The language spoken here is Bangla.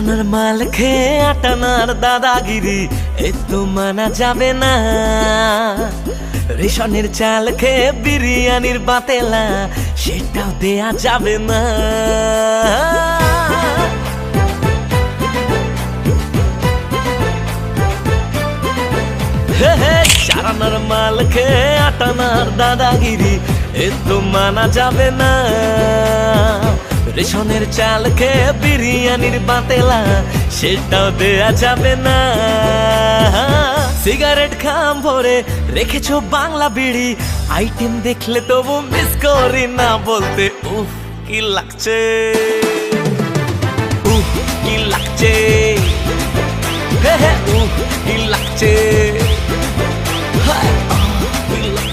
চারানার মাল খেয়ে আটানার দাদাগিরি এ তো মানা যাবে না। রেশনের চাল খেয়ে বিরিয়ানির বাতেলা সেটাও দেয়া যাবে না। চারানার মাল খেয়ে আটানার দাদাগিরি এ তো মানা যাবে না। রেশনের চাল খেয়ে বিরিয়ানির বাতেলা সেটাও দেয়া যাবে না। সিগারেট খাম ভরে রেখেছো বাংলা বিড়ি, আইটেম দেখলে তবু মিস করি না বলতে উফ কি লাগছে, উফ কি লাগছে, উফ কি লাগছে।